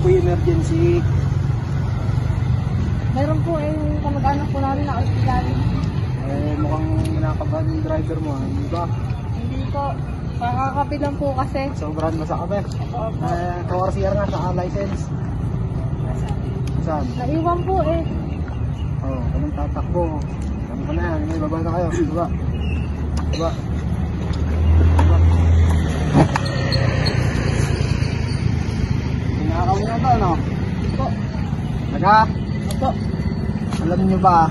po yung emergency? Meron po yung kamag-anak po namin na ospital. Mukhang nakakabahan yung driver mo, hindi ba? Hindi po. Kakakapi lang po kasi. Sobrang masakit. Opo. Kawarsiya nga sa license. Saan? Naiwan po eh. Anong tatakbo? Ano ka na yan? May baba na kayo. Baba. Baba. Baba. Nakakawin na ba, ano? Opo. Naga? Opo. Alam nyo ba,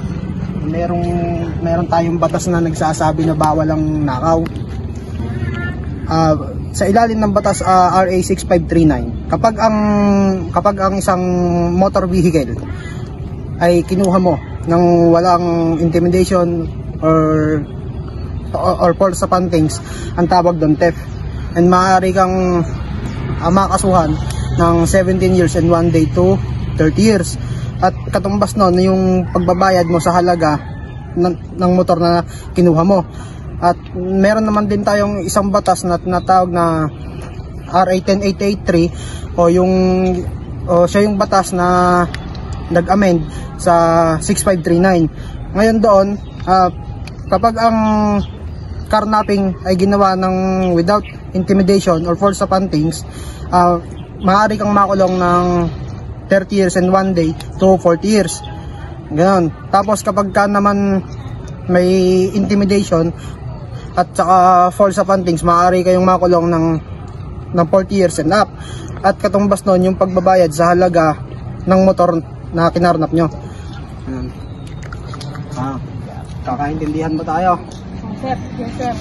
meron tayong batas na nagsasabi na bawal ang nakaw. Sa ilalim ng batas RA 6539, kapag ang isang motor vehicle ay kinuha mo ng walang intimidation or false appantings, ang tawag doon theft, and maaari kang makasuhan ng 17 years and 1 day to 30 years. At katumbas nun yung pagbabayad mo sa halaga ng motor na kinuha mo. At meron naman din tayong isang batas na tinatawag na RA 10883 siya yung batas na nag-amend sa 6539. Ngayon doon, kapag ang carnapping ay ginawa ng without intimidation or false appantings, maaari kang makulong ng 30 years and 1 day to 40 years. Ganon. Tapos kapag ka naman may intimidation at saka false appantings, maaari kayong makulong ng 40 years and up. At katumbas nun yung pagbabayad sa halaga ng motor na kinarnap nyo. Kakaintindihan ba tayo? Sir, yes sir.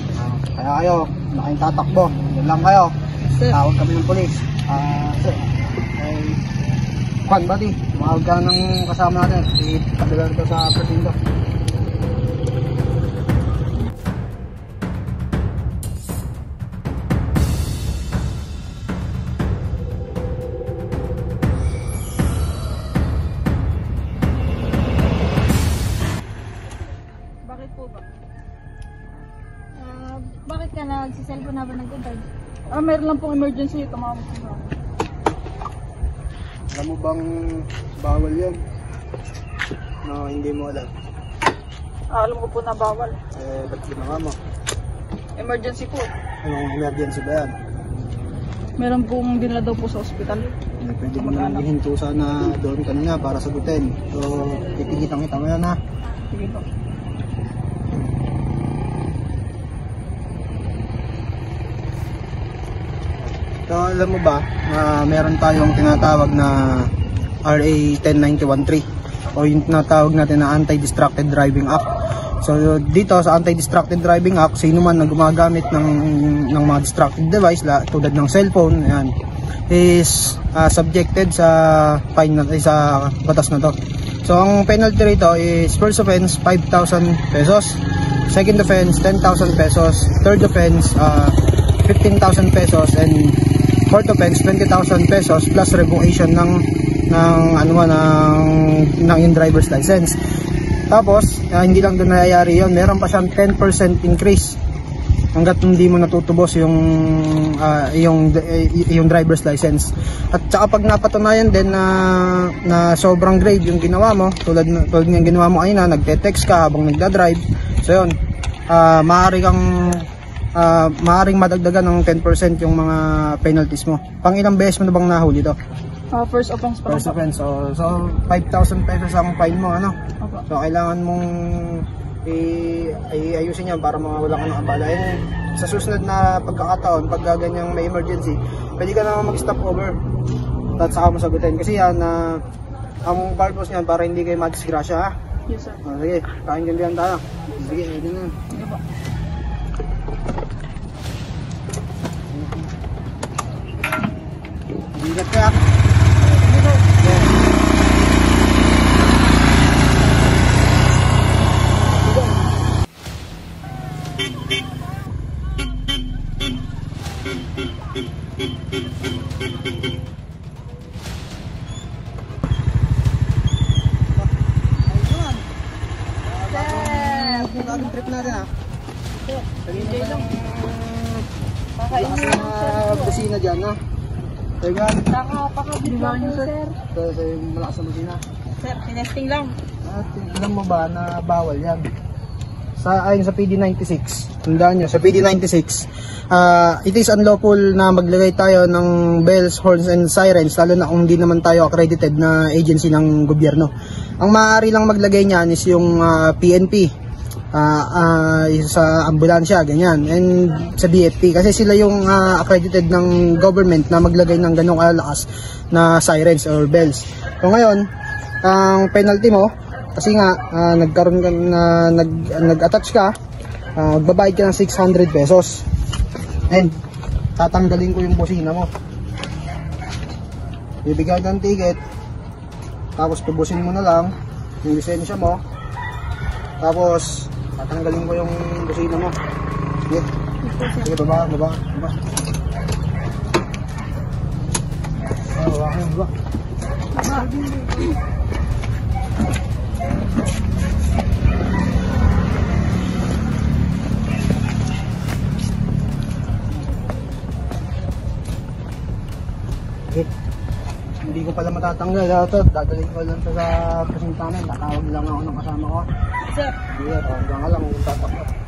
Kaya kayo, nakain tatakbo. Yun lang kayo. Sir. Tawag kami ng polis. Sir, Juan, buddy, tumawag ka ng kasama natin. Ipadala ito sa Perdindo. Bakit po ba? Bakit ka nagsiselfon habang nag-drive? Meron lang pong emergency. Tumawag ko. Alam mo bang bawal yan? No, hindi mo alam. Alam ko po na bawal. Ba't ginawa mo? Emergency po. Anong emergency ba yan? Meron pong dinala daw po sa ospital. Pwede mo naman hihinto sana doon kanina para sagutin. So, pipigitan kita mo yan, ha? Sige po. So, alam mo ba, meron tayong tinatawag na RA 10913 o yung tinatawag natin na Anti-Distracted Driving Act. So, dito sa Anti-Distracted Driving Act, sino man na gumagamit ng mga distracted device tulad ng cellphone, yan, is subjected sa fine sa batas na to. So, ang penalty rito is first offense 5,000 pesos, second offense 10,000 pesos, third offense 15,000 pesos, and fourth offense 20,000 pesos plus revocation ng yung driver's license. Tapos hindi lang doon nangyayari yon, meron pa siyang 10% increase hanggat hindi mo natutubos yung driver's license. At saka pag napatunayan din na sobrang grave yung ginawa mo, tulad ng ginawa mo kanina, nagte-text ka habang nagda-drive, so yun, maaaring madagdagan ng 10% yung mga penalties mo. Pang ilang beses mo na bang nahuli to? First offense pa. First offense. So 5,000 pesos ang fine mo, ano? Opo. So kailangan mong ayusin yan para mawala ka ng abala. Sa susunod na pagkakataon, pag ganyang may emergency, pwede ka naman mag-stop over at saka mo sagutin. Kasi yan, ang purpose niyan para hindi kayo madisgrasya, ha? Yes sir. Sige, kaintindihan tayo. Sige, ayun na. Sige po. Ingat ka. Bagong trip natin, ha? Kanina pa lang Kakainin lakas na busina dyan, ha? Teka, Nakapakabit lang po, sir. ito yung malakas na masina. Sir, sinesting lang. At alam mo ba na bawal yan? Ayon sa PD96, tandaan nyo, sa PD96, it is unlawful na maglagay tayo ng bells, horns, and sirens, lalo na kung hindi naman tayo accredited na agency ng gobyerno. Ang maaari lang maglagay niyan is yung PNP, sa ambulansya, ganyan, and sa BFP, kasi sila yung accredited ng government na maglagay ng ganong kalakas na sirens or bells. So ngayon, ang penalty mo, kasi nga nagkaroon ka na nag-attach ka, magbabayad ka ng 600 pesos. And tatanggalin ko yung busina mo. Bibigyan ka ng ticket, tapos tubusin mo na lang yung lisensya mo, tapos tatanggalin ko yung busina mo. Sige, sige, baba. Baba. Hindi ko pala matatanggal ito. Dadalhin ko lang ito sa presintanan. Tatawag lang ako ng kasama ko. Sir. Hindi, tawag lang kung tatakot.